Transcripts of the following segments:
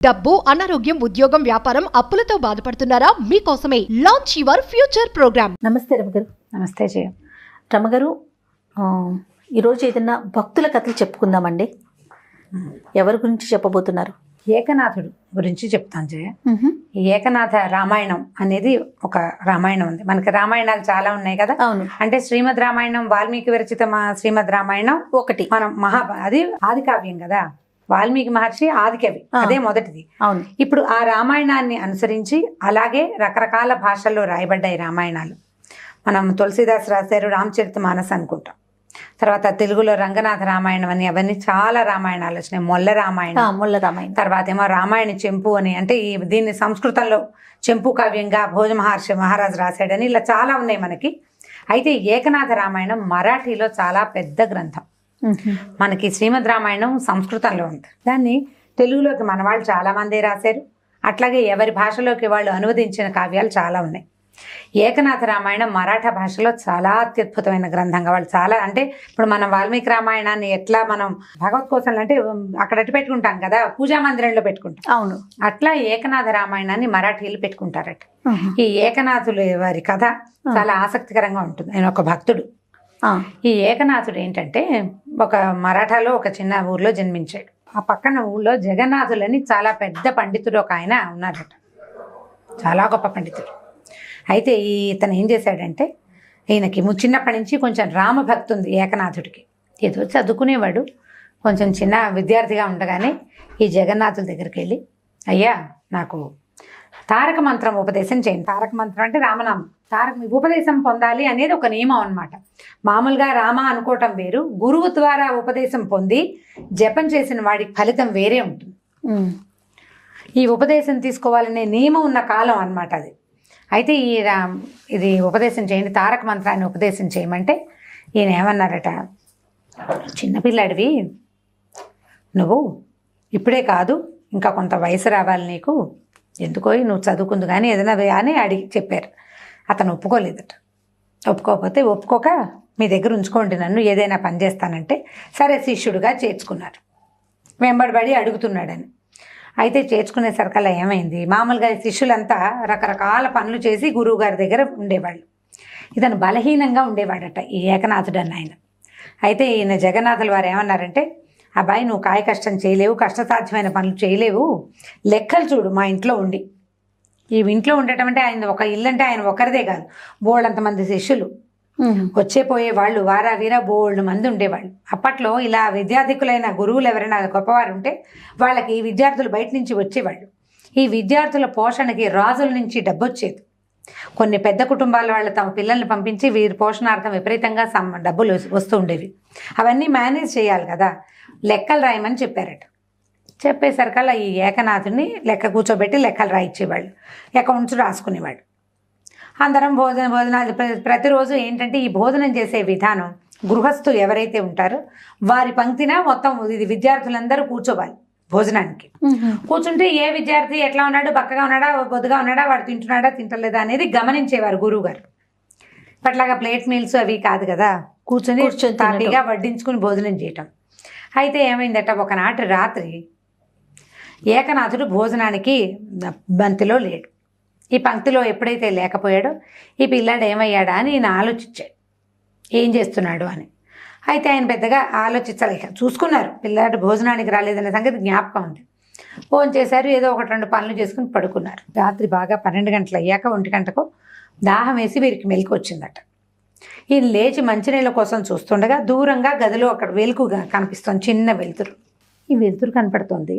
డబ్బు, అనారోగ్యం, ఉద్యోగం, వ్యాపారం, అప్పులతో బాధపడుతున్నారా? మీకోసమే లాంచ్ యువర్ ఫ్యూచర్ ప్రోగ్రామ్. నమస్తే రమగారు. నమస్తే జయ. రమగారు, ఈరోజు ఏదైనా భక్తుల కథలు చెప్పుకుందామండి. ఎవరి గురించి చెప్పబోతున్నారు? ఏకనాథుడు గురించి చెప్తాను జయ. ఈ ఏకనాథ రామాయణం అనేది ఒక రామాయణం ఉంది. మనకి రామాయణాలు చాలా ఉన్నాయి కదా. అవును. అంటే శ్రీమద్ రామాయణం వాల్మీకి విరచిత శ్రీమద్ రామాయణం ఒకటి. మనం అది ఆది కావ్యం కదా. వాల్మీకి మహర్షి ఆది కవి, అదే మొదటిది. అవును. ఇప్పుడు ఆ రామాయణాన్ని అనుసరించి అలాగే రకరకాల భాషల్లో రాయబడ్డాయి రామాయణాలు. మనం తులసీదాస్ రాశారు రామచరిత మానస్ అనుకుంటాం. తర్వాత తెలుగులో రంగనాథ రామాయణం అని, అవన్నీ చాలా రామాయణాలు వచ్చినాయి. మొల్ల రామాయణం, తర్వాత ఏమో రామాయణ చెంపు అని, అంటే దీన్ని సంస్కృతంలో చెంపు కావ్యంగా భోజ మహారాజు రాశాడని, ఇలా చాలా ఉన్నాయి మనకి. అయితే ఏకనాథ రామాయణం మరాఠీలో చాలా పెద్ద గ్రంథం. మనకి శ్రీమద్ రామాయణం సంస్కృతంలో ఉంది. దాన్ని తెలుగులోకి మన వాళ్ళు చాలా మంది రాశారు. అట్లాగే ఎవరి భాషలోకి వాళ్ళు అనువదించిన కావ్యాలు చాలా ఉన్నాయి. ఏకనాథ రామాయణం మరాఠా భాషలో చాలా అత్యద్భుతమైన గ్రంథంగా వాళ్ళు చాలా, అంటే ఇప్పుడు మనం వాల్మీకి రామాయణాన్ని ఎట్లా మనం భగవత్కోసంలో అంటే అక్కడ అట్టు పెట్టుకుంటాం కదా, పూజా మందిరంలో పెట్టుకుంటాం. అవును. అట్లా ఏకనాథ రామాయణాన్ని మరాఠీలు పెట్టుకుంటారట. ఈ ఏకనాథులు వారి కథ చాలా ఆసక్తికరంగా ఉంటుంది. ఆయన ఒక భక్తుడు. ఈ ఏకనాథుడు ఏంటంటే ఒక మరాఠాలో ఒక చిన్న ఊర్లో జన్మించాడు. ఆ పక్కన ఊళ్ళో జగన్నాథులని చాలా పెద్ద పండితుడు ఒక ఆయన ఉన్నారట, చాలా గొప్ప పండితుడు. అయితే ఇతను ఏం చేశాడంటే, ఈయనకి చిన్నప్పటి నుంచి కొంచెం రామభక్తి ఉంది ఏకనాథుడికి. ఏదో చదువుకునేవాడు, కొంచెం చిన్న విద్యార్థిగా ఉండగానే ఈ జగన్నాథుల దగ్గరికి వెళ్ళి, అయ్యా నాకు తారక మంత్రం ఉపదేశం చేయండి. తారక మంత్రం అంటే రామనామం. ఉపదేశం పొందాలి అనేది ఒక నియమం అన్నమాట. మామూలుగా రామ అనుకోవటం వేరు, గురువు ద్వారా ఉపదేశం పొంది జపం చేసిన వాడికి ఫలితం వేరే ఉంటుంది. ఈ ఉపదేశం తీసుకోవాలనే నియమం ఉన్న కాలం అన్నమాట అది. అయితే ఇది ఉపదేశం చేయండి, తారక మంత్రాన్ని ఉపదేశం చేయమంటే ఈయన ఏమన్నారట, చిన్నపిల్లాడివి నువ్వు, ఇప్పుడే కాదు ఇంకా కొంత వయసు రావాలి నీకు, ఎందుకో నువ్వు చదువుకుందు కానీ ఏదైనా అని అడిగి చెప్పారు. అతను ఒప్పుకోలేదట. ఒప్పుకోక మీ దగ్గర ఉంచుకోండి, నన్ను ఏదైనా పని చేస్తానంటే సరే శిష్యుడిగా చేర్చుకున్నారు. వెంబడిబడి అడుగుతున్నాడని. అయితే చేర్చుకునేసరికల్లా ఏమైంది, మామూలుగా శిష్యులంతా రకరకాల పనులు చేసి గురువు గారి దగ్గర ఉండేవాళ్ళు. ఇతను బలహీనంగా ఉండేవాడట ఈ ఏకనాథుడు అన్న ఆయన. అయితే ఈయన జగన్నాథుల వారు ఏమన్నారంటే, అబ్బాయి నువ్వు కాయ కష్టం చేయలేవు, కష్టసాధ్యమైన పనులు చేయలేవు, లెక్కలు చూడు మా ఇంట్లో ఉండి. ఈ ఇంట్లో ఉండటం అంటే ఆయన ఒక ఇల్లు అంటే ఆయన ఒకరిదే కాదు, బోల్డంతమంది శిష్యులు వచ్చే పోయే వాళ్ళు, వారా వీరా బోల్డ్ మంది ఉండేవాళ్ళు. అప్పట్లో ఇలా విద్యాధికులైన గురువులు ఎవరైనా గొప్పవారు ఉంటే వాళ్ళకి ఈ విద్యార్థులు బయట నుంచి వచ్చేవాళ్ళు. ఈ విద్యార్థుల పోషణకి రాజుల నుంచి డబ్బు వచ్చేది. కొన్ని పెద్ద కుటుంబాల వాళ్ళు తమ పిల్లల్ని పంపించి వీరి పోషణార్థం విపరీతంగా డబ్బులు వస్తూ ఉండేవి. అవన్నీ మేనేజ్ చేయాలి కదా, లెక్కలు రాయమని చెప్పారట. చెప్పేసరికల్లా ఈ ఏకనాథుని లెక్క కూర్చోబెట్టి లెక్కలు రాయించేవాళ్ళు, అకౌంట్స్ రాసుకునేవాళ్ళు. అందరం భోజనాలు ప్రతిరోజు ఏంటంటే ఈ భోజనం చేసే విధానం, గృహస్థులు ఎవరైతే ఉంటారో వారి పంక్తిన మొత్తం ఇది విద్యార్థులందరూ కూర్చోవాలి భోజనానికి. కూర్చుంటే ఏ విద్యార్థి ఎట్లా ఉన్నాడు, బక్కగా ఉన్నాడా, బొద్దుగా ఉన్నాడా, వాడు తింటున్నాడా తింటలేదా అనేది గమనించేవారు గురువు గారు. అట్లాగా ప్లేట్ మీల్స్ అవి కాదు కదా, కూర్చొని తాటిగా వడ్డించుకుని భోజనం చేయటం. అయితే ఏమైందట, ఒకనాటి రాత్రి ఏకనాథుడు భోజనానికి బంతిలో లేడు. ఈ పంక్తిలో ఎప్పుడైతే లేకపోయాడో ఈ పిల్లాడు ఏమయ్యాడా అని ఈయన ఆలోచించాడు, ఏం చేస్తున్నాడు అని. అయితే ఆయన పెద్దగా ఆలోచించలేక చూసుకున్నారు, పిల్లాడు భోజనానికి రాలేదనే సంగతి జ్ఞాపకం ఉంది. ఫోన్ చేశారు, ఏదో 1-2 పనులు చేసుకుని పడుకున్నారు. రాత్రి బాగా 12 గంటలు అయ్యాక 1 గంటకు దాహం వేసి వీరికి మెలకు వచ్చిందట. ఈయన లేచి మంచినీళ్ళ కోసం చూస్తుండగా దూరంగా గదిలో అక్కడ వెలుగు కనిపిస్తుంది, చిన్న వెలుతురు. ఈ వెలుతురు కనపడుతుంది,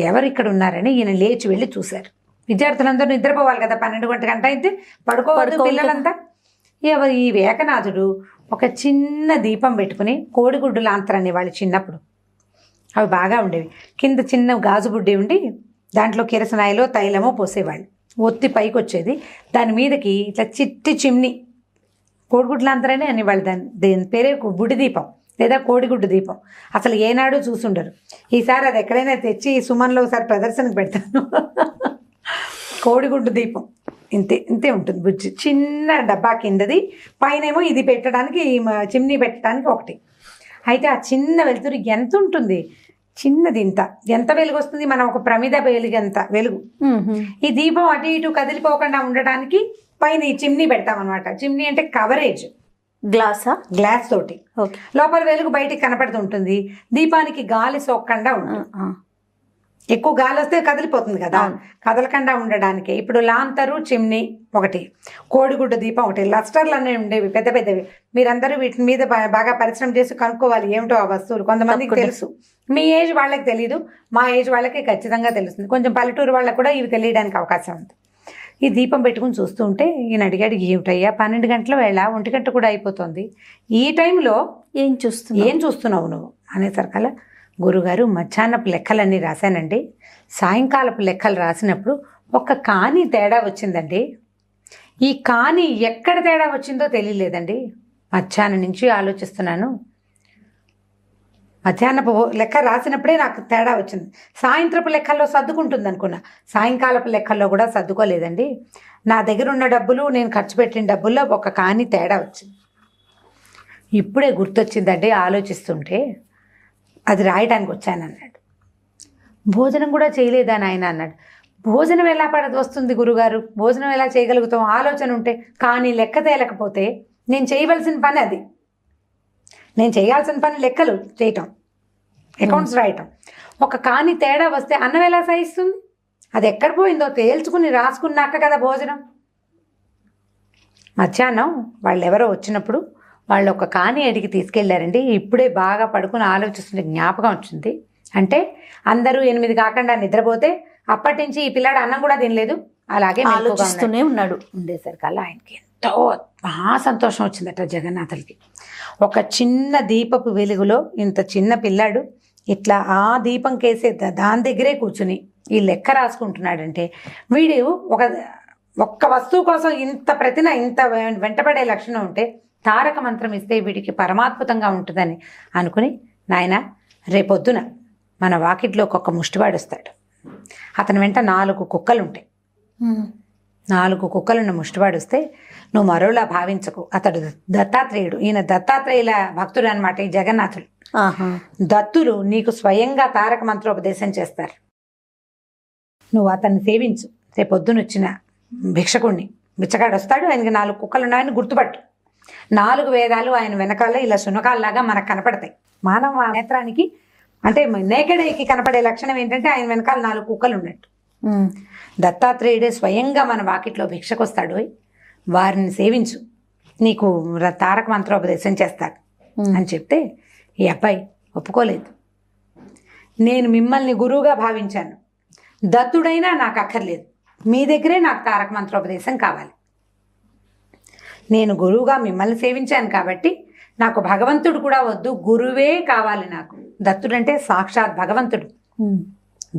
ఎవరు ఇక్కడ ఉన్నారని ఈయన లేచి వెళ్ళి చూశారు. విద్యార్థులందరూ నిద్రపోవాలి కదా, 12 గంట అయితే పడుకోవద్దు పిల్లలంతా. ఈ ఏకనాథుడు ఒక చిన్న దీపం పెట్టుకుని, కోడిగుడ్డు లాంతరని వాళ్ళు చిన్నప్పుడు అవి బాగా ఉండేవి, కింద చిన్న గాజు బుడ్డి ఉండి దాంట్లో కిరసనాయిలో తైలమో పోసేవాళ్ళు, ఒత్తి పైకి వచ్చేది. దాని మీదకి ఇట్లా చిట్టి చిమ్ని, కోడిగుడ్డు లాంతరని అనేవాళ్ళు, దీని పేరే బుడి దీపం లేదా కోడిగుడ్డు దీపం. అసలు ఏనాడు చూసుండరు. ఈసారి అది ఎక్కడైనా తెచ్చి సుమన్లో ఒకసారి ప్రదర్శనకు పెడతాను. కోడిగుడ్డు దీపం ఇంతే ఉంటుంది, బుజ్జి చిన్న డబ్బా కిందది, పైనేమో ఇది పెట్టడానికి చిమ్నీ పెట్టడానికి ఒకటి. అయితే ఆ చిన్న వెలుతురు ఎంత ఉంటుంది, చిన్నది ఎంత వెలుగు వస్తుంది, మనం ఒక ప్రమిద వెలుగు ఎంత వెలుగు. ఈ దీపం అటు ఇటు కదిలిపోకుండా ఉండటానికి పైన ఈ చిమ్నీ పెడతాం అనమాట. చిమ్నీ అంటే కవరేజ్, గ్లాస్ తోటి లోపల వెలుగు బయటికి కనపడుతుంటుంది. దీపానికి గాలి సోకకుండా ఉంటుంది. ఎక్కువ గాలి వస్తే కదిలిపోతుంది కదా, కదలకుండా ఉండడానికి. ఇప్పుడు లాంతరు, చిమ్నీ ఒకటి, కోడిగుడ్డు దీపం ఒకటి, లస్టర్లు అనేవి ఉండేవి పెద్ద పెద్దవి. మీరందరూ వీటి మీద బాగా పరిశ్రమ చేసి కనుక్కోవాలి ఏమిటో ఆ వస్తువులు. కొంతమందికి తెలుసు, మీ ఏజ్ వాళ్ళకి తెలీదు, మా ఏజ్ వాళ్ళకి ఖచ్చితంగా తెలుస్తుంది. కొంచెం పల్లెటూరు వాళ్ళకి కూడా ఇవి తెలియడానికి అవకాశం ఉంది. ఈ దీపం పెట్టుకుని చూస్తూ ఉంటే ఈయన అడిగాడు, ఏమిటయ్యా 12 గంటల వేళ, 1 గంట కూడా అయిపోతుంది, ఈ టైంలో ఏం చూస్తున్నావు నువ్వు అనేసరికల్లా, గురుగారు మధ్యాహ్నపు లెక్కలన్నీ రాశానండి, సాయంకాలపు లెక్కలు రాసినప్పుడు ఒక కాని తేడా వచ్చిందండి. ఈ కాని ఎక్కడ తేడా వచ్చిందో తెలియలేదండి, మధ్యాహ్నం నుంచి ఆలోచిస్తున్నాను. మధ్యాహ్నపు లెక్క రాసినప్పుడే నాకు తేడా వచ్చింది. సాయంత్రపు లెక్కల్లో సర్దుకుంటుంది అనుకున్నా, సాయంకాలపు లెక్కల్లో కూడా సర్దుకోలేదండి. నా దగ్గర ఉన్న డబ్బులు, నేను ఖర్చు పెట్టిన డబ్బుల్లో ఒక కాని తేడా వచ్చింది. ఇప్పుడే గుర్తొచ్చిందండి ఆలోచిస్తుంటే, అది రాయడానికి వచ్చానన్నాడు. భోజనం కూడా చేయలేదా నాయన అన్నాడు. భోజనం ఎలా వస్తుంది గురుగారు, భోజనం ఎలా చేయగలుగుతాం, ఆలోచన ఉంటే. కానీ లెక్క తేలకపోతే నేను చేయవలసిన పని అది, నేను చేయాల్సిన పని లెక్కలు చేయటం, అకౌంట్స్ రాయటం. ఒక కాని తేడా వస్తే అన్నం ఎలా సహిస్తుంది? అది ఎక్కడ పోయిందో తేల్చుకుని రాసుకున్నాక కదా భోజనం. మధ్యాహ్నం వాళ్ళు ఎవరో వచ్చినప్పుడు వాళ్ళు ఒక కాని అడిగి తీసుకెళ్లారండి. ఇప్పుడే బాగా పడుకుని ఆలోచిస్తుంటే జ్ఞాపకం వచ్చింది. అంటే అందరూ 8 కాకుండా నిద్రపోతే అప్పటి నుంచి ఈ పిల్లాడు అన్నం కూడా తినలేదు, అలాగే ఆలోచిస్తూనే ఉండేసరికల్లా ఆయనకి ఎంతో మహా సంతోషం వచ్చిందట జగన్నాథులకి. ఒక చిన్న దీపపు వెలుగులో ఇంత చిన్న పిల్లాడు ఇట్లా ఆ దీపం కేసే దాని దగ్గరే కూర్చుని ఈ లెక్క రాసుకుంటున్నాడంటే, వీడు ఒక్క వస్తువు కోసం ఇంత వెంటబడే లక్షణం ఉంటే తారక మంత్రం ఇస్తే వీడికి పరమాద్భుతంగా ఉంటుందని అనుకుని, నాయన రేపొద్దున మన వాకిట్లో ఒక ముష్టివాడు వస్తాడు, అతని వెంట 4 కుక్కలు ఉంటాయి. 4 కుక్కలున్న ముష్టివాడు వస్తే నువ్వు మరోలా భావించకు, అతడు దత్తాత్రేయుడు. ఈయన దత్తాత్రేయుల భక్తుడు అనమాట ఈ జగన్నాథుడు. దత్తులు నీకు స్వయంగా తారక మంత్రోపదేశం చేస్తారు. నువ్వు అతన్ని సేవించు. రేపొద్దున వచ్చిన భిక్షకుణ్ణి, బిచ్చగాడు వస్తాడు, ఆయనకి 4 కుక్కలు ఉన్నాయని గుర్తుపట్టు. 4 వేదాలు ఆయన వెనకాల ఇలా శునకాల్లాగా మనకు కనపడతాయి. మానవ నేత్రానికి అంటే నేకెడేకి కనపడే లక్షణం ఏంటంటే ఆయన వెనకాల 4 కుక్కలు ఉన్నట్టు. దత్తాత్రేయుడే స్వయంగా మన వాకిట్లో భిక్షకొస్తాడు, వారిని సేవించు, నీకు తారక మంత్రోపదేశం చేస్తాడు అని చెప్తే ఈ అబ్బాయి ఒప్పుకోలేదు. నేను మిమ్మల్ని గురువుగా భావించాను, దత్తుడైనా నాకు అక్కర్లేదు, మీ దగ్గరే నాకు తారక మంత్రోపదేశం కావాలి. నేను గురువుగా మిమ్మల్ని సేవించాను కాబట్టి నాకు భగవంతుడు కూడా వద్దు, గురువే కావాలి నాకు. దత్తుడంటే సాక్షాత్ భగవంతుడు,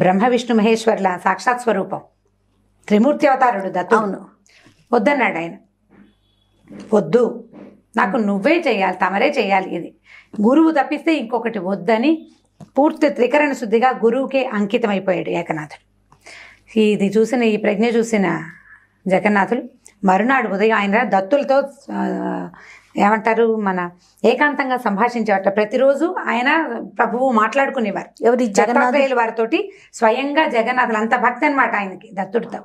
బ్రహ్మ విష్ణు మహేశ్వర్ల సాక్షాత్ స్వరూపం, త్రిమూర్తి అవతారుడు దత్తుడు. వద్దన్నాడు ఆయన. వద్దు, నాకు నువ్వే చేయాలి, తమరే చేయాలి, ఇది గురువు తప్పిస్తే ఇంకొకటి వద్దని పూర్తి త్రికరణ శుద్ధిగా గురువుకే అంకితం అయిపోయాడు ఏకనాథుడు. ఇది చూసిన, ఈ ప్రజ్ఞ చూసిన జగన్నాథులు మరునాడు ఉదయం ఆయన దత్తులతో ఏమంటారు మన ఏకాంతంగా సంభాషించేవాట. ప్రతిరోజు ఆయన ప్రభువు మాట్లాడుకునేవారు. ఎవరి జగన్నాథుల వారితోటి స్వయంగా జగన్నాథులు, అంత భక్తి అనమాట ఆయనకి దత్తుడితో.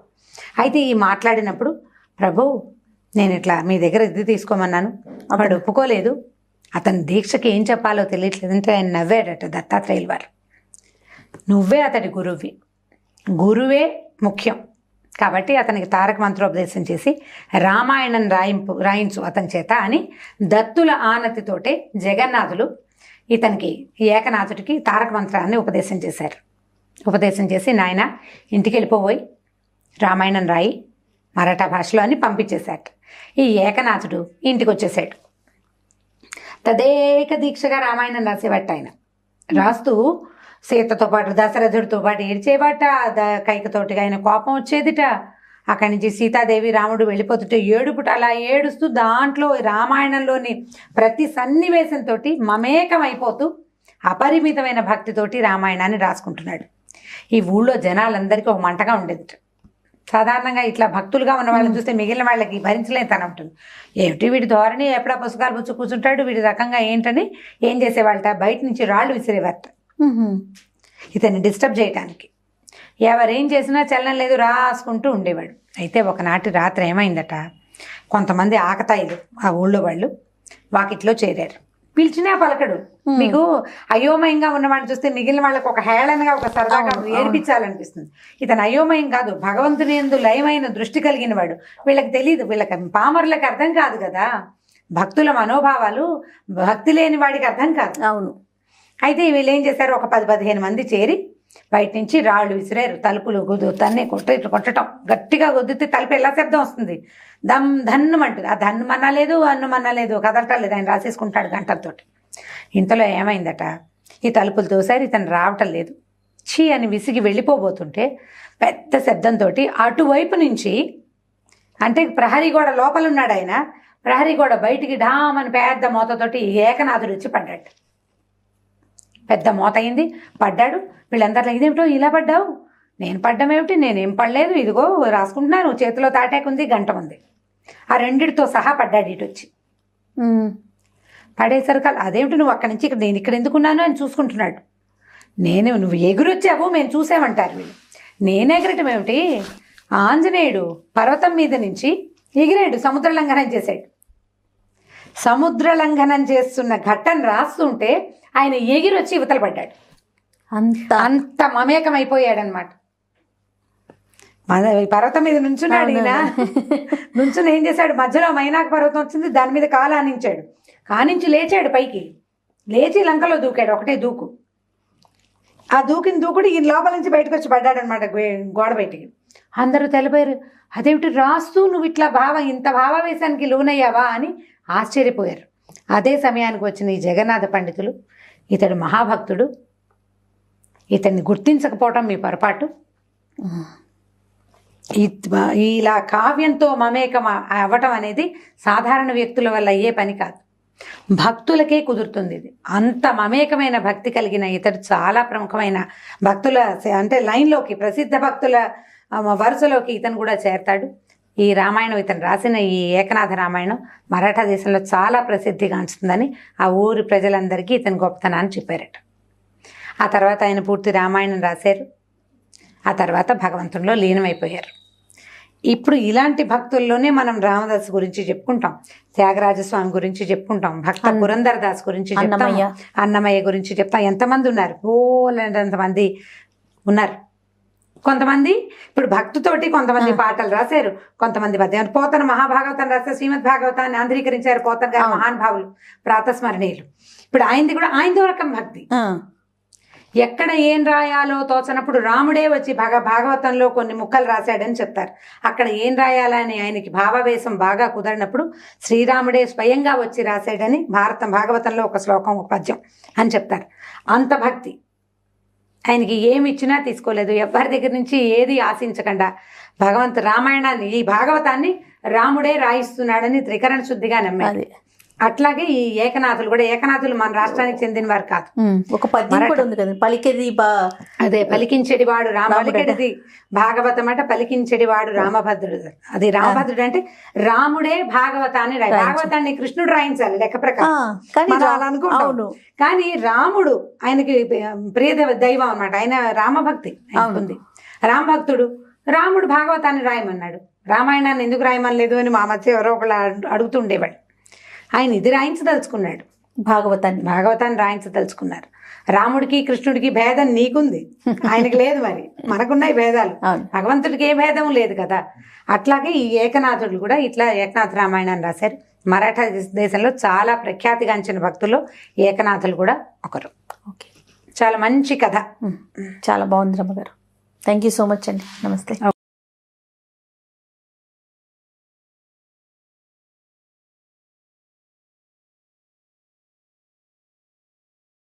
అయితే ఈ మాట్లాడినప్పుడు, ప్రభు నేను ఇట్లా మీ దగ్గర ఇది తీసుకోమన్నాను, వాడు ఒప్పుకోలేదు, అతని దీక్షకి ఏం చెప్పాలో తెలియట్లేదు అంటే ఆయన నవ్వాడట దత్తాత్రేయుల వారు. నువ్వే అతడి గురువి, గురువే ముఖ్యం కాబట్టి అతనికి తారక మంత్రోపదేశం చేసి రామాయణం రాయించు అతని చేత అని దత్తుల ఆనతితోటే జగన్నాథులు ఇతనికి ఏకనాథుడికి తారక మంత్రాన్ని ఉపదేశం చేశారు. ఉపదేశం చేసి నాయన ఇంటికి వెళ్ళిపోయి రామాయణం రాయి మరాఠా భాషలో అని పంపించేశాడు. ఈ ఏకనాథుడు ఇంటికి వచ్చేసాడు. తదేక దీక్షగా రామాయణం రాసేవాట. ఆయన రాస్తూ సీతతో పాటు దశరథుడితో పాటు ఏడ్చేవాట. కైకతోటి ఆయన కోపం వచ్చేదిట. అక్కడి నుంచి సీతాదేవి రాముడు వెళ్ళిపోతుంటే ఏడుపుట, అలా ఏడుస్తూ దాంట్లో రామాయణంలోని ప్రతి సన్నివేశంతో మమేకమైపోతూ అపరిమితమైన భక్తితోటి రామాయణాన్ని రాసుకుంటున్నాడు. ఈ ఊళ్ళో జనాలందరికీ ఒక మంటగా ఉండేదిట. సాధారణంగా ఇట్లా భక్తులుగా ఉన్న వాళ్ళని చూస్తే మిగిలిన వాళ్ళకి భరించలేని తన ఉంటుంది. ఏమిటి వీడి ధోరణి, ఎప్పుడా పుస్తకాలు పుచ్చుకు కూర్చుంటాడు, వీడి రకంగా ఏంటని ఏం చేసేవాళ్ళట, బయట నుంచి రాళ్ళు విసిరేవారట. ఇతన్ని డిస్టర్బ్ చేయడానికి. ఎవరేం చేసినా చలనం లేదు, రాసుకుంటూ ఉండేవాడు. అయితే ఒకనాటి రాత్రి ఏమైందట, కొంతమంది ఆకతాయిలు ఆ ఊళ్ళో వాళ్ళు వాకిట్లో చేరారు. పిలిచినా పలకడు. మీకు అయోమయంగా ఉన్నవాడిని చూస్తే మిగిలిన వాళ్ళకి ఒక హేళనగా, ఒక సరదాగా ఏడిపించాలనిపిస్తుంది. ఇతను అయోమయం కాదు, భగవంతుని యందు లయమైన దృష్టి కలిగిన వాడు. వీళ్ళకి తెలియదు, వీళ్ళకి పామరులకు అర్థం కాదు కదా భక్తుల మనోభావాలు. భక్తి లేని వాడికి అర్థం కాదు. అవును. అయితే వీళ్ళు ఏం చేశారు, ఒక 10-15 మంది చేరి బయట నుంచి రాళ్ళు విసిరారు. తలుపులు తన్నే కొట్టడం, గట్టిగా గుద్దితే తలుపు ఎలా శబ్దం వస్తుంది, దమ్ ధన్నుమంటుంది. ఆ ధన్నుమన్నా లేదు, అన్నుమన్నా లేదు, కదలటం లేదు, ఆయన రాసేసుకుంటాడు గంటలతోటి. ఇంతలో ఏమైందట, ఈ తలుపులు తోసారి ఇతను రావటం లేదు. ఛీ అని విసిగి వెళ్ళిపోబోతుంటే పెద్ద శబ్దంతో అటువైపు నుంచి, అంటే ప్రహరీ గోడ లోపల ఉన్నాడు ఆయన, ప్రహరీ గోడ బయటికి ఢామని పెద్ద మోతతోటి ఏకనాథుడు వచ్చి పడ్డాడు. పెద్ద మోత అయింది, పడ్డాడు. వీళ్ళందరిలో ఇదేమిటో ఇలా పడ్డావు, నేను పడ్డం ఏమిటి, నేనేం పడలేదు, ఇదిగో రాసుకుంటున్నాను, చేతిలో తాటాకుంది, గంట ఉంది. ఆ రెండిటితో సహా పడ్డాడు ఇటు వచ్చి. పడేసరికి అదేమిటి నువ్వు అక్కడి నుంచి నేను ఇక్కడ ఎందుకున్నాను అని చూసుకుంటున్నాడు. నువ్వు ఎగురొచ్చావు, మేము చూసామంటారు వీళ్ళు. నేను ఎగరటం ఏమిటి, ఆంజనేయుడు పర్వతం మీద నుంచి ఎగిరాడు, సముద్ర లంఘనం చేశాడు. సముద్ర లంఘనం చేస్తున్న ఘట్టను రాస్తుంటే ఆయన ఎగిరొచ్చి ఇవతల పడ్డాడు. అంత మమేకం అయిపోయాడనమాట. పర్వతం మీద నుంచున్నాడు ఈయన. నుంచుని ఏం చేశాడు, మధ్యలో మైనాక పర్వతం వచ్చింది, దాని మీద కాలు ఆనించాడు. కానించి లేచాడు పైకి, లేచి లంకలో దూకాడు, ఒకటే దూకు. ఆ దూకిన దూకుడు ఈయన లోపల నుంచి బయటకు వచ్చి పడ్డాడు అనమాట, గోడ బయటికి. అందరూ తెలిపారు, అదేమిటి రాస్తూ నువ్వు ఇట్లా ఇంత భావావేశానికి లోనయ్యావా అని ఆశ్చర్యపోయారు. అదే సమయానికి వచ్చిన ఈ జగన్నాథ పండితులు, ఇతడు మహాభక్తుడు, ఇతన్ని గుర్తించకపోవటం మీ పొరపాటు, ఇలా కావ్యంతో మమేకం అవ్వటం అనేది సాధారణ వ్యక్తుల వల్ల అయ్యే పని కాదు, భక్తులకే కుదురుతుంది ఇది. అంత మమేకమైన భక్తి కలిగిన ఇతడు చాలా ప్రముఖమైన భక్తుల, అంటే లైన్లోకి, ప్రసిద్ధ భక్తుల వరుసలోకి ఇతను కూడా చేరతాడు. ఈ రామాయణం, ఇతను రాసిన ఈ ఏకనాథ రామాయణం మరాఠా దేశంలో చాలా ప్రసిద్ధిగాంచుతుందని ఆ ఊరి ప్రజలందరికీ ఇతని గొప్పతనాన్ని చెప్పారట. ఆ తర్వాత ఆయన పూర్తి రామాయణం రాశారు. ఆ తర్వాత భగవంతునిలో లీనమైపోయారు. ఇప్పుడు ఇలాంటి భక్తుల్లోనే మనం రామదాస్ గురించి చెప్పుకుంటాం, త్యాగరాజస్వామి గురించి చెప్పుకుంటాం, భక్త పురంధరదాస్ గురించి చెప్తాం, అన్నమయ్య గురించి చెప్తాం. ఎంతమంది ఉన్నారు, ఎంతమంది ఉన్నారు. కొంతమంది ఇప్పుడు భక్తితోటి కొంతమంది పాటలు రాశారు, కొంతమంది పద్యం. పోతన మహాభాగవతం రాశారు, శ్రీమద్ భాగవతాన్ని ఆంధ్రీకరించారు పోతన గారు, మహానుభావులు, ప్రాతస్మరణీయులు. ఇప్పుడు ఆయనది కూడా ఆయనతో రకం భక్తి. ఎక్కడ ఏం రాయాలో తోచనప్పుడు రాముడే వచ్చి భాగవతంలో కొన్ని ముక్కలు రాశాడని చెప్తారు. అక్కడ ఏం రాయాలని ఆయనకి భావావేశం బాగా కుదరినప్పుడు శ్రీరాముడే స్వయంగా వచ్చి రాశాడని భాగవతంలో ఒక శ్లోకం, ఒక పద్యం అని చెప్తారు. అంత భక్తి. ఆయనకి ఏమి ఇచ్చినా తీసుకోలేదు, ఎవరి దగ్గర నుంచి ఏది ఆశించకుండా భగవంతు రామాయణాన్ని, ఈ భాగవతాన్ని రాముడే రాయిస్తున్నాడని త్రికరణ శుద్ధిగా నమ్మారు. అట్లాగే ఈ ఏకనాథులు కూడా, ఏకనాథులు మన రాష్ట్రానికి చెందిన వారు కాదు. ఒక పద్యం కూడా ఉంది కదా, పలికేది అదే పలికించెడివాడు పలికెడిది భాగవతం అంటే పలికించెడివాడు రామభద్రుడు. అది రామభద్రుడు అంటే రాముడే భాగవతాన్ని భాగవతాన్ని కృష్ణుడు రాయించాలి లెక్క ప్రకారం అలా అనుకుంటాం. కానీ రాముడు ఆయనకి ప్రియ దైవం అన్నమాట, ఆయన రామభక్తి ఉంది, రామభక్తుడు. రాముడు భాగవతాన్ని రాయమన్నాడు, రామాయణాన్ని ఎందుకు రాయమనలేదు అని మా మధ్య ఎవరో ఒకళ్ళు అడుగుతుండేవాడు. ఆయన ఇది రాయించదలుచుకున్నాడు, భాగవతాన్ని రాయించదలుచుకున్నారు. రాముడికి కృష్ణుడికి భేదం నీకుంది, ఆయనకి లేదు. మరి మనకున్నాయి భేదాలు, భగవంతుడికి ఏ భేదం లేదు కదా. అట్లాగే ఈ ఏకనాథుడు కూడా ఇట్లా ఏకనాథ రామాయణాన్ని రాశారు. మరాఠా దేశంలో చాలా ప్రఖ్యాతిగాంచిన భక్తులు ఏకనాథులు కూడా ఒకరు. చాలా మంచి కథ, చాలా బాగుంది రమ్మగారు. థ్యాంక్ యూ సో మచ్ అండి. నమస్తే.